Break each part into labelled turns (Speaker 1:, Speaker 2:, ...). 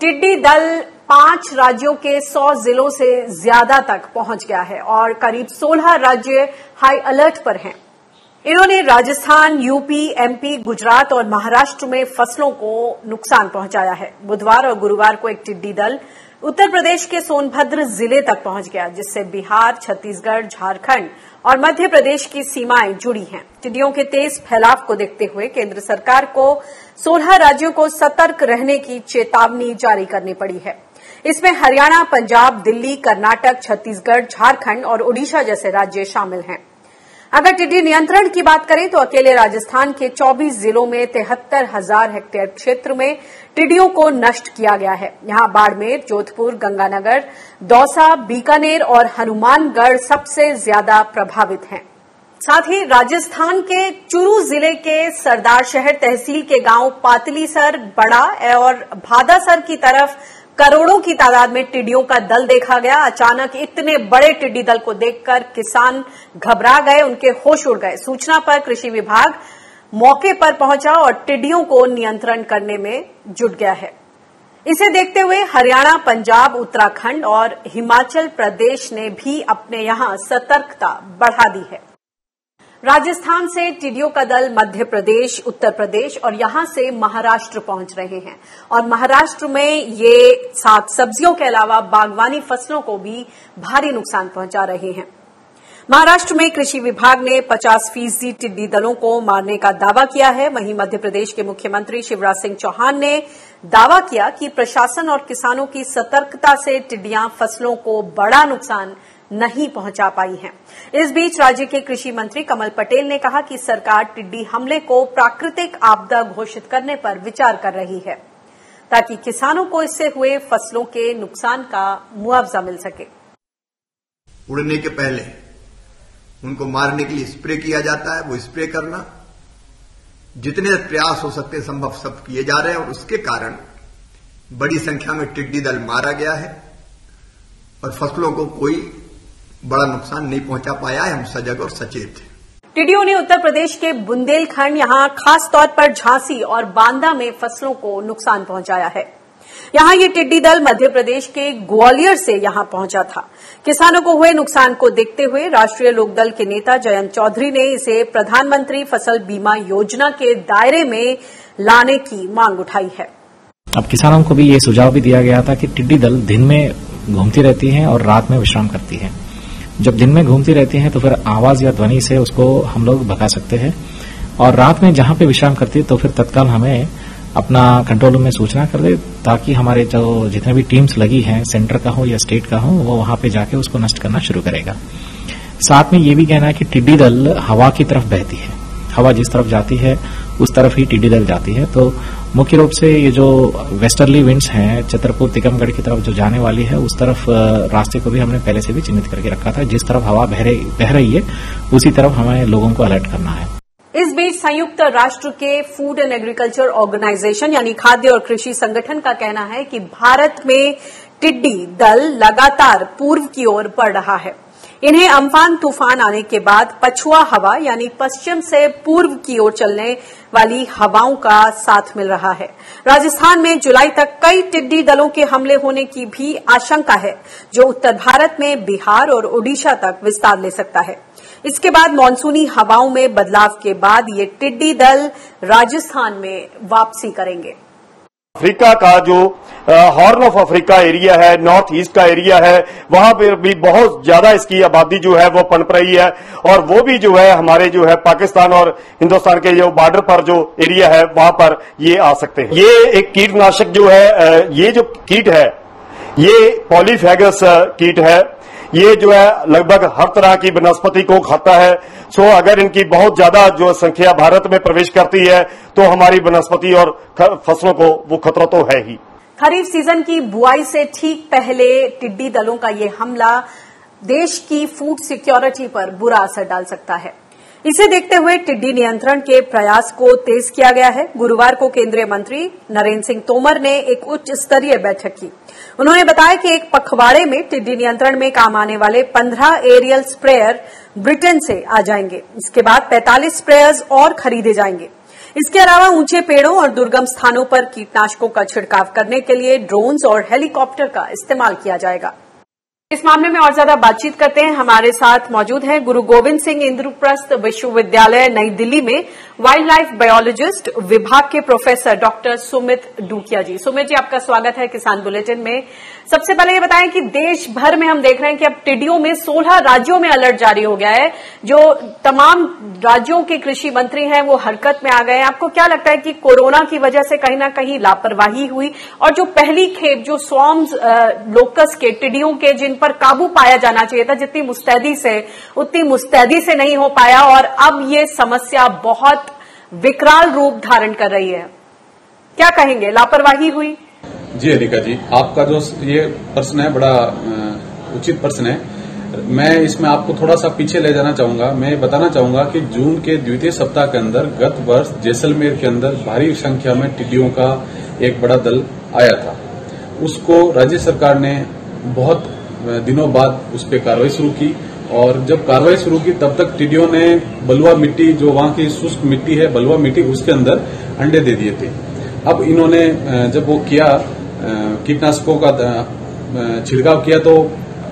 Speaker 1: टिड्डी दल 5 राज्यों के 100 जिलों से ज्यादा तक पहुंच गया है और करीब 16 राज्य हाई अलर्ट पर हैं। इन्होंने राजस्थान, यूपी, एमपी, गुजरात और महाराष्ट्र में फसलों को नुकसान पहुंचाया है। बुधवार और गुरुवार को एक टिड्डी दल उत्तर प्रदेश के सोनभद्र जिले तक पहुंच गया, जिससे बिहार, छत्तीसगढ़, झारखंड और मध्य प्रदेश की सीमाएं जुड़ी हैं। टिड्डियों के तेज फैलाव को देखते हुए केंद्र सरकार को 16 राज्यों को सतर्क रहने की चेतावनी जारी करनी पड़ी है। इसमें हरियाणा, पंजाब, दिल्ली, कर्नाटक, छत्तीसगढ़, झारखंड और ओडिशा जैसे राज्य शामिल हैं। अगर टिड्डी नियंत्रण की बात करें तो अकेले राजस्थान के 24 जिलों में 73,000 हेक्टेयर क्षेत्र में टिड्डियों को नष्ट किया गया है। यहां बाड़मेर, जोधपुर, गंगानगर, दौसा, बीकानेर और हनुमानगढ़ सबसे ज्यादा प्रभावित हैं। साथ ही राजस्थान के चुरू जिले के सरदारशहर तहसील के गांव पातलीसर, बड़ा और भादासर की तरफ करोड़ों की तादाद में टिड्डियों का दल देखा गया। अचानक इतने बड़े टिड्डी दल को देखकर किसान घबरा गए, उनके होश उड़ गए। सूचना पर कृषि विभाग मौके पर पहुंचा और टिड्डियों को नियंत्रण करने में जुट गया है। इसे देखते हुए हरियाणा, पंजाब, उत्तराखंड और हिमाचल प्रदेश ने भी अपने यहां सतर्कता बढ़ा दी है। राजस्थान से टिड्डियों का दल मध्य प्रदेश, उत्तर प्रदेश और यहां से महाराष्ट्र पहुंच रहे हैं और महाराष्ट्र में ये साग सब्जियों के अलावा बागवानी फसलों को भी भारी नुकसान पहुंचा रहे हैं। महाराष्ट्र में कृषि विभाग ने 50% टिड्डी दलों को मारने का दावा किया है। वहीं मध्य प्रदेश के मुख्यमंत्री शिवराज सिंह चौहान ने दावा किया कि प्रशासन और किसानों की सतर्कता से टिड्डियां फसलों को बड़ा नुकसान नहीं पहुंचा पाई हैं। इस बीच राज्य के कृषि मंत्री कमल पटेल ने कहा कि सरकार टिड्डी हमले को प्राकृतिक आपदा घोषित करने पर विचार कर रही है, ताकि किसानों को इससे हुए फसलों के नुकसान का मुआवजा मिल सके।
Speaker 2: उड़ने के पहले उनको मारने के लिए स्प्रे किया जाता है, वो स्प्रे करना, जितने प्रयास हो सकते संभव सब किए जा रहे हैं और उसके कारण बड़ी संख्या में टिड्डी दल मारा गया है और फसलों को कोई बड़ा नुकसान नहीं पहुंचा पाया है। हम सजग और सचेत हैं।
Speaker 1: टिड्डियों ने उत्तर प्रदेश के बुंदेलखंड, यहां खास तौर पर झांसी और बांदा में फसलों को नुकसान पहुंचाया है। यहां ये टिड्डी दल मध्य प्रदेश के ग्वालियर से यहां पहुंचा था। किसानों को हुए नुकसान को देखते हुए राष्ट्रीय लोकदल के नेता जयंत चौधरी ने इसे प्रधानमंत्री फसल बीमा योजना के दायरे में लाने की मांग उठाई है।
Speaker 3: अब किसानों को भी ये सुझाव भी दिया गया था कि टिड्डी दल दिन में घूमती रहती है और रात में विश्राम करती है। जब दिन में घूमती रहती है तो फिर आवाज या ध्वनि से उसको हम लोग भगा सकते हैं और रात में जहां पे विश्राम करती है तो फिर तत्काल हमें अपना कंट्रोल रूम में सूचना कर दे, ताकि हमारे जो जितने भी टीम्स लगी हैं, सेंटर का हो या स्टेट का हो, वो वहां पे जाके उसको नष्ट करना शुरू करेगा। साथ में ये भी कहना है कि टिड्डी दल हवा की तरफ बहती है। हवा जिस तरफ जाती है उस तरफ ही टिड्डी दल जाती है। तो मुख्य रूप से ये जो वेस्टर्ली विंड्स हैं, छतरपुर, टिकमगढ़ की तरफ जो जाने वाली है, उस तरफ रास्ते को भी हमने पहले से भी चिन्हित करके रखा था। जिस तरफ हवा बह रही है उसी तरफ हमें लोगों को अलर्ट करना है।
Speaker 1: इस बीच संयुक्त राष्ट्र के फूड एंड एग्रीकल्चर ऑर्गेनाइजेशन यानी खाद्य और कृषि संगठन का कहना है कि भारत में टिड्डी दल लगातार पूर्व की ओर बढ़ रहा है। इन्हें अम्फान तूफान आने के बाद पछुआ हवा यानी पश्चिम से पूर्व की ओर चलने वाली हवाओं का साथ मिल रहा है। राजस्थान में जुलाई तक कई टिड्डी दलों के हमले होने की भी आशंका है, जो उत्तर भारत में बिहार और ओडिशा तक विस्तार ले सकता है। इसके बाद मानसूनी हवाओं में बदलाव के बाद ये टिड्डी दल राजस्थान में वापसी करेंगे।
Speaker 4: अफ्रीका का जो हॉर्न ऑफ अफ्रीका एरिया है, नॉर्थ ईस्ट का एरिया है, वहां पर भी बहुत ज्यादा इसकी आबादी जो है वो पनप रही है और वो भी जो है हमारे जो है पाकिस्तान और हिंदुस्तान के जो बॉर्डर पर जो एरिया है वहां पर ये आ सकते हैं। ये एक कीटनाशक जो है, ये जो कीट है ये पॉलीफेगस कीट है। ये जो है लगभग हर तरह की वनस्पति को खाता है। सो अगर इनकी बहुत ज्यादा जो संख्या भारत में प्रवेश करती है तो हमारी वनस्पति और फसलों को वो खतरा तो है ही।
Speaker 1: खरीफ सीजन की बुआई से ठीक पहले टिड्डी दलों का ये हमला देश की फूड सिक्योरिटी पर बुरा असर डाल सकता है। इसे देखते हुए टिड्डी नियंत्रण के प्रयास को तेज किया गया है। गुरुवार को केंद्रीय मंत्री नरेंद्र सिंह तोमर ने एक उच्च स्तरीय बैठक की। उन्होंने बताया कि एक पखवाड़े में टिड्डी नियंत्रण में काम आने वाले 15 एरियल स्प्रेयर ब्रिटेन से आ जाएंगे। इसके बाद 45 स्प्रेयर्स और खरीदे जाएंगे। इसके अलावा ऊंचे पेड़ों और दुर्गम स्थानों पर कीटनाशकों का छिड़काव करने के लिए ड्रोन्स और हेलीकॉप्टर का इस्तेमाल किया जाएगा। इस मामले में और ज्यादा बातचीत करते हैं। हमारे साथ मौजूद हैं गुरु गोविंद सिंह इंद्रप्रस्थ विश्वविद्यालय नई दिल्ली में वाइल्ड लाइफ बायोलॉजिस्ट विभाग के प्रोफेसर डॉक्टर सुमित डूकिया जी। सुमित जी, आपका स्वागत है किसान बुलेटिन में। सबसे पहले ये बताएं कि देश भर में हम देख रहे हैं कि अब टिड्डियों में 16 राज्यों में अलर्ट जारी हो गया है। जो तमाम राज्यों के कृषि मंत्री हैं वो हरकत में आ गए हैं। आपको क्या लगता है कि कोरोना की वजह से कहीं ना कहीं लापरवाही हुई और जो पहली खेप जो स्वॉर्म्स लोकस के टिड्डियों के जिन पर काबू पाया जाना चाहिए था जितनी मुस्तैदी से नहीं हो पाया और अब ये समस्या बहुत विकराल रूप धारण कर रही है, क्या कहेंगे, लापरवाही हुई?
Speaker 5: जी अनिका जी, आपका जो ये प्रश्न है बड़ा उचित प्रश्न है। मैं इसमें आपको थोड़ा सा पीछे ले जाना चाहूंगा। मैं बताना चाहूंगा कि जून के द्वितीय सप्ताह के अंदर गत वर्ष जैसलमेर के अंदर भारी संख्या में टिड्डियों का एक बड़ा दल आया था। उसको राज्य सरकार ने बहुत दिनों बाद उस पर कार्रवाई शुरू की और जब कार्रवाई शुरू की तब तक टिड्डियों ने बलुआ मिट्टी, जो वहां की शुष्क मिट्टी है बलुआ मिट्टी, उसके अंदर अंडे दे दिए थे। अब इन्होंने जब वो किया कीटनाशकों का छिड़काव किया तो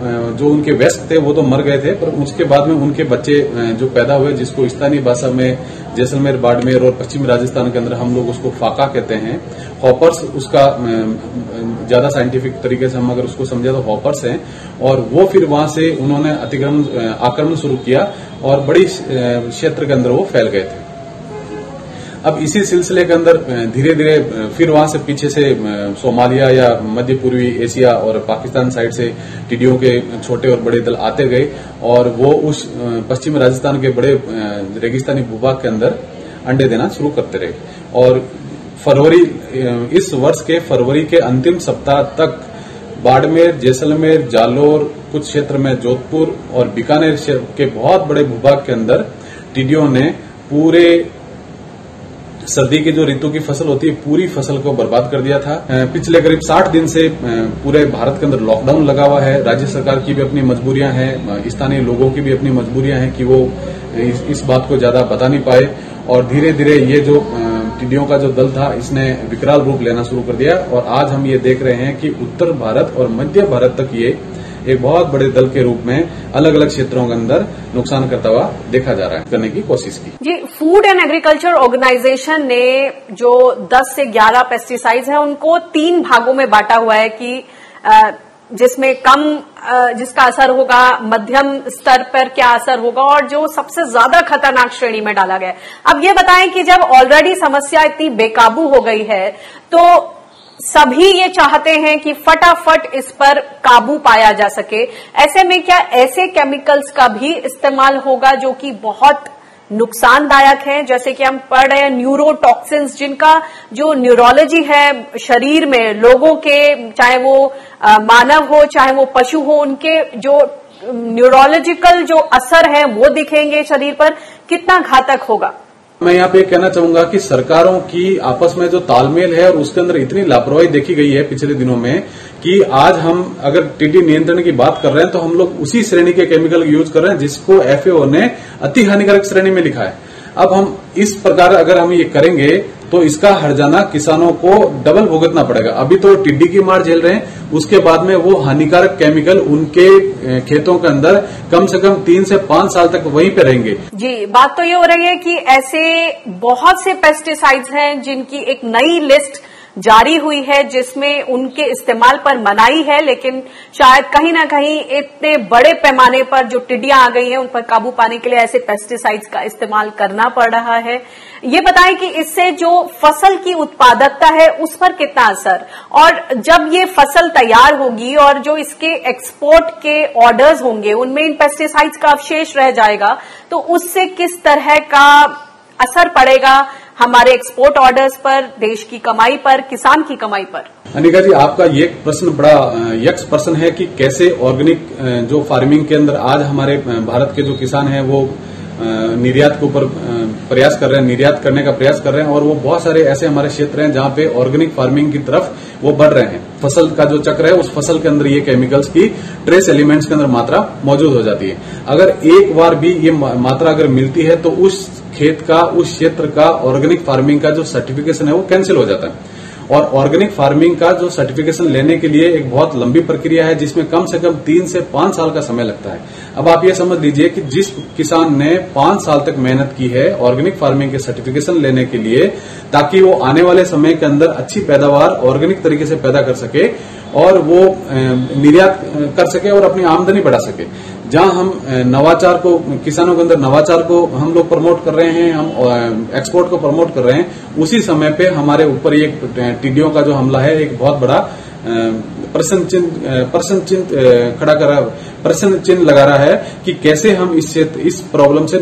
Speaker 5: जो उनके वयस्क थे वो तो मर गए थे, पर उसके बाद में उनके बच्चे जो पैदा हुए, जिसको स्थानीय भाषा में जैसलमेर, बाड़मेर और पश्चिमी राजस्थान के अंदर हम लोग उसको फाका कहते हैं, हॉपर्स, उसका ज्यादा साइंटिफिक तरीके से हम अगर उसको समझे तो हॉपर्स हैं। और वो फिर वहां से उन्होंने आक्रमण शुरू किया और बड़ी क्षेत्र के अंदर वो फैल गए थे। अब इसी सिलसिले के अंदर धीरे धीरे फिर वहां से पीछे से सोमालिया या मध्य पूर्वी एशिया और पाकिस्तान साइड से टिड्डियों के छोटे और बड़े दल आते गए और वो उस पश्चिमी राजस्थान के बड़े रेगिस्तानी भूभाग के अंदर अंडे देना शुरू करते रहे। और फरवरी, इस वर्ष के फरवरी के अंतिम सप्ताह तक बाड़मेर, जैसलमेर, जालोर, कुछ क्षेत्र में जोधपुर और बीकानेर के बहुत बड़े भूभाग के अंदर टिड्डियों ने पूरे सर्दी की जो ऋतु की फसल होती है पूरी फसल को बर्बाद कर दिया था। पिछले करीब 60 दिन से पूरे भारत के अंदर लॉकडाउन लगा हुआ है। राज्य सरकार की भी अपनी मजबूरियां हैं, स्थानीय लोगों की भी अपनी मजबूरियां हैं कि वो इस बात को ज्यादा बता नहीं पाए और धीरे धीरे ये जो टिड्डियों का जो दल था इसने विकराल रूप लेना शुरू कर दिया और आज हम ये देख रहे हैं कि उत्तर भारत और मध्य भारत तक ये एक बहुत बड़े दल के रूप में अलग अलग क्षेत्रों के अंदर नुकसान करता हुआ देखा जा रहा है, करने की कोशिश की। जी,
Speaker 1: फूड एंड एग्रीकल्चर ऑर्गेनाइजेशन ने जो 10 से 11 पेस्टिसाइड्स हैं उनको 3 भागों में बांटा हुआ है कि जिसमें कम जिसका असर होगा, मध्यम स्तर पर क्या असर होगा और जो सबसे ज्यादा खतरनाक श्रेणी में डाला गया है। अब ये बताएं कि जब ऑलरेडी समस्या इतनी बेकाबू हो गई है तो सभी ये चाहते हैं कि फटाफट इस पर काबू पाया जा सके। ऐसे में क्या ऐसे केमिकल्स का भी इस्तेमाल होगा जो कि बहुत नुकसानदायक हैं, जैसे कि हम पढ़ रहे हैं न्यूरोटॉक्सिन्स, जिनका जो न्यूरोलॉजी है शरीर में लोगों के, चाहे वो मानव हो चाहे वो पशु हो, उनके जो न्यूरोलॉजिकल जो असर है वो दिखेंगे शरीर पर, कितना घातक होगा?
Speaker 5: मैं यहाँ पे कहना चाहूंगा कि सरकारों की आपस में जो तालमेल है और उसके अंदर इतनी लापरवाही देखी गई है पिछले दिनों में कि आज हम अगर टिड्डी नियंत्रण की बात कर रहे हैं तो हम लोग उसी श्रेणी के केमिकल यूज कर रहे हैं जिसको FAO ने अति हानिकारक श्रेणी में लिखा है। अब हम इस प्रकार अगर हम ये करेंगे तो इसका हर्जाना किसानों को डबल भुगतना पड़ेगा। अभी तो टिड्डी की मार झेल रहे हैं, उसके बाद में वो हानिकारक केमिकल उनके खेतों के अंदर कम से कम 3 से 5 साल तक वहीं पे रहेंगे।
Speaker 1: जी, बात तो ये हो रही है कि ऐसे बहुत से पेस्टिसाइड्स हैं जिनकी एक नई लिस्ट जारी हुई है जिसमें उनके इस्तेमाल पर मनाही है, लेकिन शायद कहीं ना कहीं इतने बड़े पैमाने पर जो टिड्डियां आ गई हैं उन पर काबू पाने के लिए ऐसे पेस्टिसाइड्स का इस्तेमाल करना पड़ रहा है। ये बताएं कि इससे जो फसल की उत्पादकता है उस पर कितना असर, और जब ये फसल तैयार होगी और जो इसके एक्सपोर्ट के ऑर्डर्स होंगे उनमें इन पेस्टिसाइड्स का अवशेष रह जाएगा तो उससे किस तरह का असर पड़ेगा हमारे एक्सपोर्ट ऑर्डर्स पर, देश की कमाई पर, किसान की कमाई पर?
Speaker 5: अनिका जी, आपका ये प्रश्न बड़ा यक्ष प्रश्न है कि कैसे ऑर्गेनिक जो फार्मिंग के अंदर आज हमारे भारत के जो किसान हैं वो निर्यात के ऊपर प्रयास कर रहे हैं, निर्यात करने का प्रयास कर रहे हैं और वो बहुत सारे ऐसे हमारे क्षेत्र हैं जहां पे ऑर्गेनिक फार्मिंग की तरफ वो बढ़ रहे हैं। फसल का जो चक्र है उस फसल के अंदर ये केमिकल्स की ट्रेस एलिमेंट्स के अंदर मात्रा मौजूद हो जाती है। अगर एक बार भी ये मात्रा अगर मिलती है तो उस खेत का, उस क्षेत्र का ऑर्गेनिक फार्मिंग का जो सर्टिफिकेशन है वो कैंसिल हो जाता है। और ऑर्गेनिक फार्मिंग का जो सर्टिफिकेशन लेने के लिए एक बहुत लंबी प्रक्रिया है, जिसमें कम से कम 3 से 5 साल का समय लगता है। अब आप ये समझ लीजिए कि जिस किसान ने 5 साल तक मेहनत की है ऑर्गेनिक फार्मिंग के सर्टिफिकेशन लेने के लिए, ताकि वो आने वाले समय के अंदर अच्छी पैदावार ऑर्गेनिक तरीके से पैदा कर सके और वो निर्यात कर सके और अपनी आमदनी बढ़ा सके। जहां हम नवाचार को, किसानों के अंदर नवाचार को हम लोग प्रमोट कर रहे हैं, हम एक्सपोर्ट को प्रमोट कर रहे हैं, उसी समय पे हमारे ऊपर ये टिड्डियों का जो हमला है एक बहुत बड़ा प्रश्न चिन्ह लगा रहा है कि कैसे हम इस प्रॉब्लम से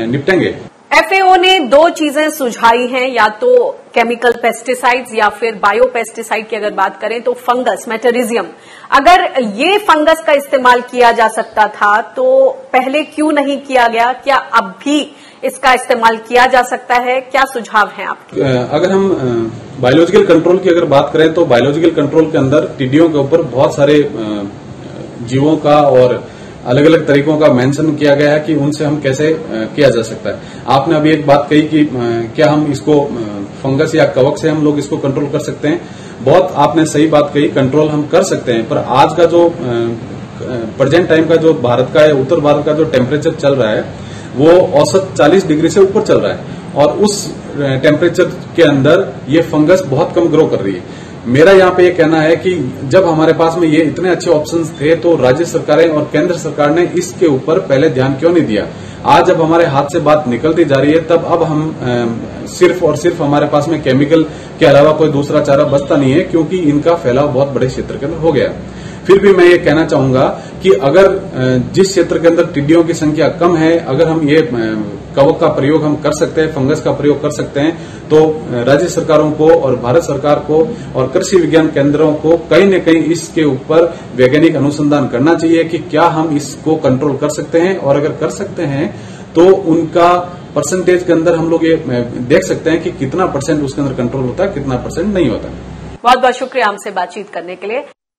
Speaker 5: निपटेंगे।
Speaker 1: FAO ने 2 चीजें सुझाई हैं, या तो केमिकल पेस्टिसाइड्स या फिर बायो पेस्टिसाइड की अगर बात करें तो फंगस, मेटरिजियम। अगर ये फंगस का इस्तेमाल किया जा सकता था तो पहले क्यों नहीं किया गया? क्या अब भी इसका इस्तेमाल किया जा सकता है? क्या सुझाव हैं आपके?
Speaker 5: अगर हम बायोलॉजिकल कंट्रोल की अगर बात करें तो बायोलॉजिकल कंट्रोल के अंदर टिड्डियों के ऊपर बहुत सारे जीवों का और अलग अलग तरीकों का मेंशन किया गया है कि उनसे हम कैसे किया जा सकता है। आपने अभी एक बात कही कि क्या हम इसको फंगस या कवक से हम लोग इसको कंट्रोल कर सकते हैं। बहुत आपने सही बात कही, कंट्रोल हम कर सकते हैं, पर आज का जो प्रेजेंट टाइम का जो भारत का या उत्तर भारत का जो टेम्परेचर चल रहा है वो औसत 40 डिग्री से ऊपर चल रहा है और उस टेम्परेचर के अंदर ये फंगस बहुत कम ग्रो कर रही है। मेरा यहाँ पे ये कहना है कि जब हमारे पास में ये इतने अच्छे ऑप्शंस थे तो राज्य सरकारें और केंद्र सरकार ने इसके ऊपर पहले ध्यान क्यों नहीं दिया। आज जब हमारे हाथ से बात निकलती जा रही है तब अब हम सिर्फ और सिर्फ हमारे पास में केमिकल के अलावा कोई दूसरा चारा बचता नहीं है, क्योंकि इनका फैलाव बहुत बड़े क्षेत्र के अंदर हो गया। फिर भी मैं ये कहना चाहूंगा कि अगर जिस क्षेत्र के अंदर टिड्डियों की संख्या कम है, अगर हम ये कवक का प्रयोग हम कर सकते हैं, फंगस का प्रयोग कर सकते हैं, तो राज्य सरकारों को और भारत सरकार को और कृषि विज्ञान केंद्रों को कहीं न कहीं इसके ऊपर वैज्ञानिक अनुसंधान करना चाहिए कि क्या हम इसको कंट्रोल कर सकते हैं, और अगर कर सकते हैं तो उनका परसेंटेज के अंदर हम लोग ये देख सकते हैं कि कितना % उसके अंदर कंट्रोल होता है, कितना % नहीं होता।
Speaker 1: बहुत बहुत शुक्रिया हमसे बातचीत करने के लिए।